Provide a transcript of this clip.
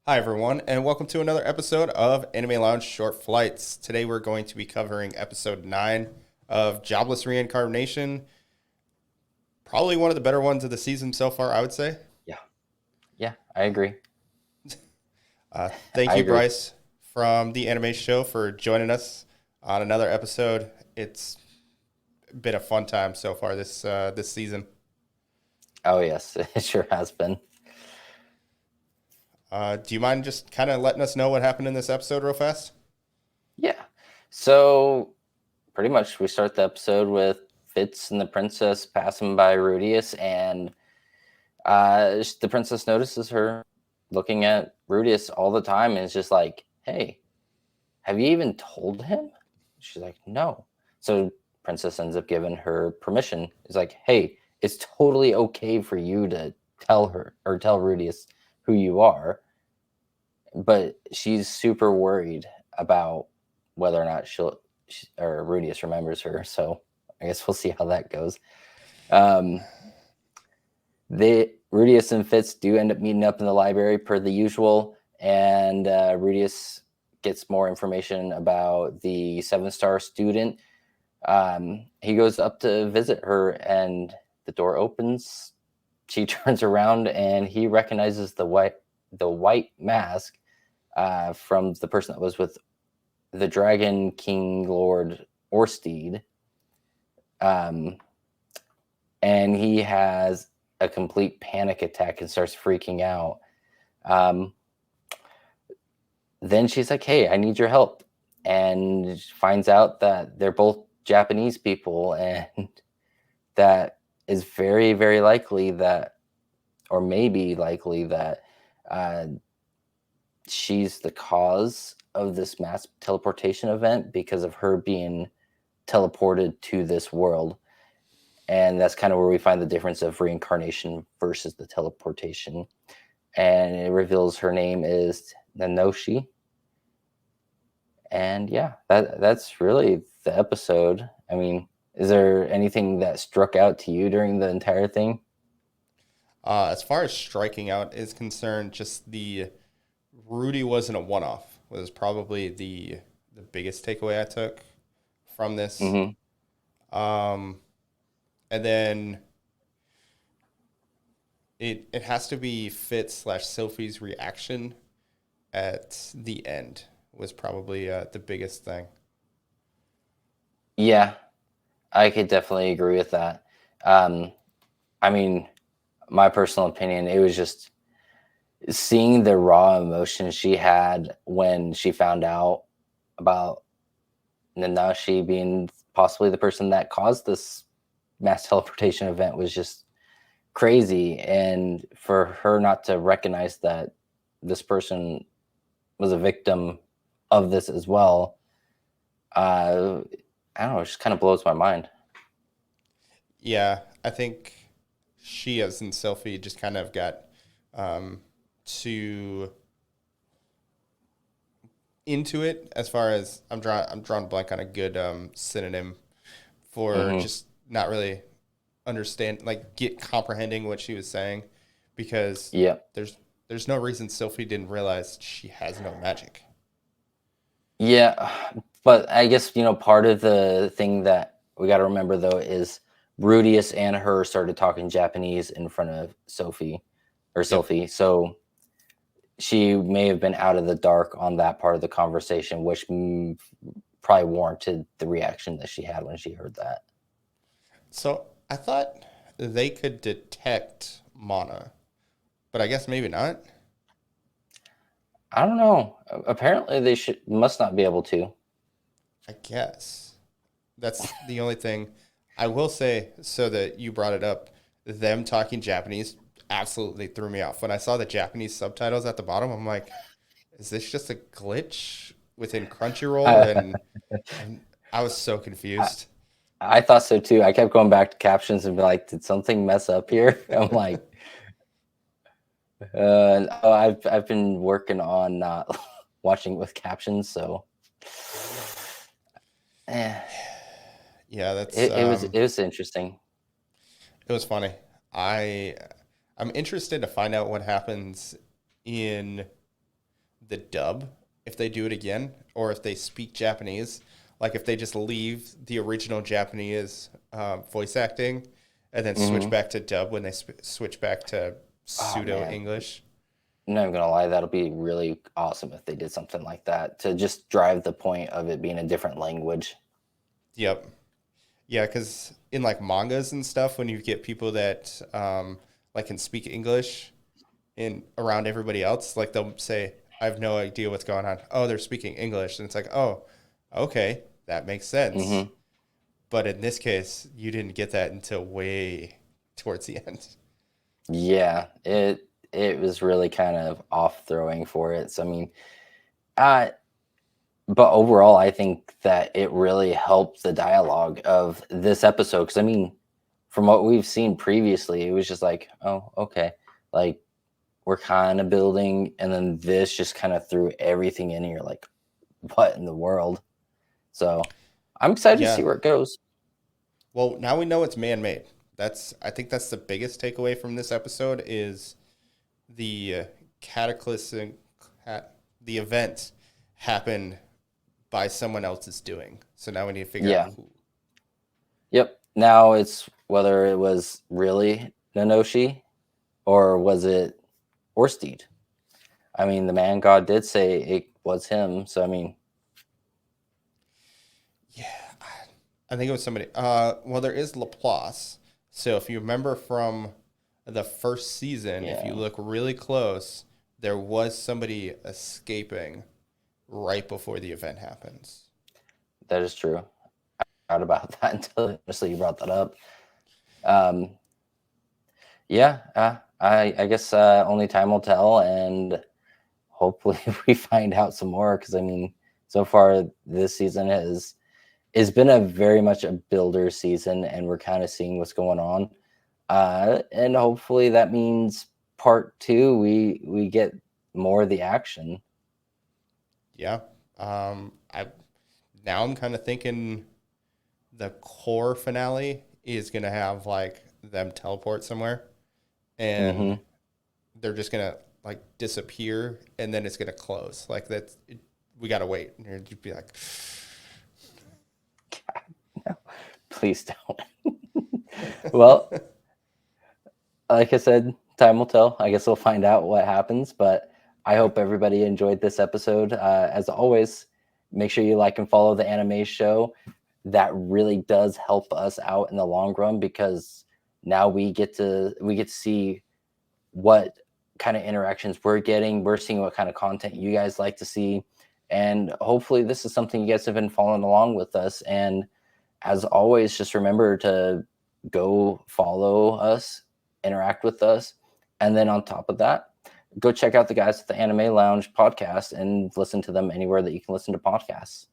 Hi, everyone, and welcome to another episode of Anime Lounge Short Flights. Today, we're going to be covering episode 9 of Jobless Reincarnation. Probably one of the better ones of the season so far, I would say. Yeah, yeah, I agree. Thank I you, agree. Bryce, from the Anime Show, for joining us on another episode. It's been a fun time so far this season. Oh yes, it sure has been. Do you mind just kind of letting us know what happened in this episode real fast? Yeah. So pretty much we start the episode with Fitz and the princess passing by Rudius, and the princess notices her looking at Rudius all the time, and is just like, "Hey, have you even told him?" She's like, "No." So princess ends up giving her permission. It's like, "Hey, it's totally okay for you to tell her or tell Rudius who you are." But she's super worried about whether or not or Rudius remembers her. So I guess we'll see how that goes. Um, Rudius and Fitz do end up meeting up in the library per the usual, and Rudius gets more information about the 7-star student. He goes up to visit her, and the door opens. She turns around, and he recognizes the white mask from the person that was with the Dragon King Lord Orsteed. Um, and he has a complete panic attack and starts freaking out. Um, then she's like, "Hey, I need your help," and finds out that they're both Japanese people, and that is very, very likely that, or maybe likely that, uh, she's the cause of this mass teleportation event because of her being teleported to this world. And that's kind of where we find the difference of reincarnation versus the teleportation. And it reveals her name is Nanoshi. And yeah, that's really the episode. I mean, is there anything that struck out to you during the entire thing? As far as striking out is concerned, just the Rudy wasn't a one off was probably the biggest takeaway I took from this. Mm-hmm. Um, and then it has to be Fitz slash Sophie's reaction at the end was probably the biggest thing. Yeah, I could definitely agree with that. Um, I mean, my personal opinion, it was just seeing the raw emotion she had when she found out about Nanashi being possibly the person that caused this mass teleportation event was just crazy. And for her not to recognize that this person was a victim of this as well, I don't know, it just kind of blows my mind. Yeah, I think she as in Sophie just kind of got um, too into it as far as I'm drawing blank on a good synonym for Hmm. just not really understand like get comprehending what she was saying because Yeah. there's there's no reason Sophie didn't realize she has no magic. Yeah, but I guess part of the thing that we got to remember though is Rudius and her started talking Japanese in front of Yep. Sophie, so she may have been out of the dark on that part of the conversation, which probably warranted the reaction that she had when she heard that. So I thought they could detect mana, but I guess maybe not. I don't know. Apparently, they should must not be able to. I guess that's the only thing I will say. So that you brought it up, them talking Japanese absolutely threw me off. When I saw the Japanese subtitles at the bottom, I'm like, is this just a glitch within Crunchyroll? And I was so I, confused. I thought so too. I kept going back to captions and be like, "Did something mess up here?" I'm like, oh, I've been working on not watching with captions, so eh, Yeah, that's it was interesting. it was funny. I I'm interested to find out what happens in. the dub if they do it again, or if they speak Japanese. Like if they just leave the original Japanese voice acting and then switch back to dub when they switch back to Oh pseudo man, English. I'm not even gonna lie, that'll be really awesome if they did something like that to just drive the point of it being a different language. Yep. Yeah, because in like mangas and stuff, when you get people that like can speak English in around everybody else, like they'll say, "I have no idea what's going on." Oh, they're speaking English, and it's like, "Oh, okay, that makes sense." Hmm. But in this case, you didn't get that until way towards the end. Yeah, it was really kind of off throwing for it. So I mean, uh, but overall, I think that it really helped the dialogue of this episode. Because I mean, from what we've seen previously, it was just like, oh, okay, like we're kind of building, and then this just kind of threw everything in, and you're like, what in the world? So I'm excited to see Yeah. where it goes. Well, now we know it's man-made. I think that's the biggest takeaway from this episode is the cataclysmic the event happened by someone else's doing. So now we need to figure out Yeah. who. Yep. Now it's whether it was really Nanoshi or was it Orsteed. I mean, the man god did say it was him. So I mean, Yeah, I think it was somebody. Well, there is Laplace. So if you remember from the first season, if you yeah, look really close, there was somebody escaping right before the event happens. that is true. I forgot about that until honestly you brought that up. Um, yeah, I guess only time will tell, and hopefully we find out some more. Because I mean, so far this season has it's been a very much a builder season, and we're kind of seeing what's going on. And hopefully that means part two we get more of the action. Yeah. I now I'm kind of thinking the core finale is gonna have like them teleport somewhere, and Hmm. they're just gonna like disappear, and then it's gonna close. Like that's we gotta wait, and you'd just be like, Please don't. Well, like I said, time will tell. I guess we'll find out what happens. But I yeah, hope everybody enjoyed this episode. As always, make sure you like and follow the Anime Show. That really does help us out in the long run because now we get to see what kind of interactions we're getting. We're seeing what kind of content you guys like to see. And hopefully this is something you guys have been following along with us. And as always, just remember to go follow us, interact with us. And then on top of that, go check out the guys at the Anime Lounge podcast and listen to them anywhere that you can listen to podcasts.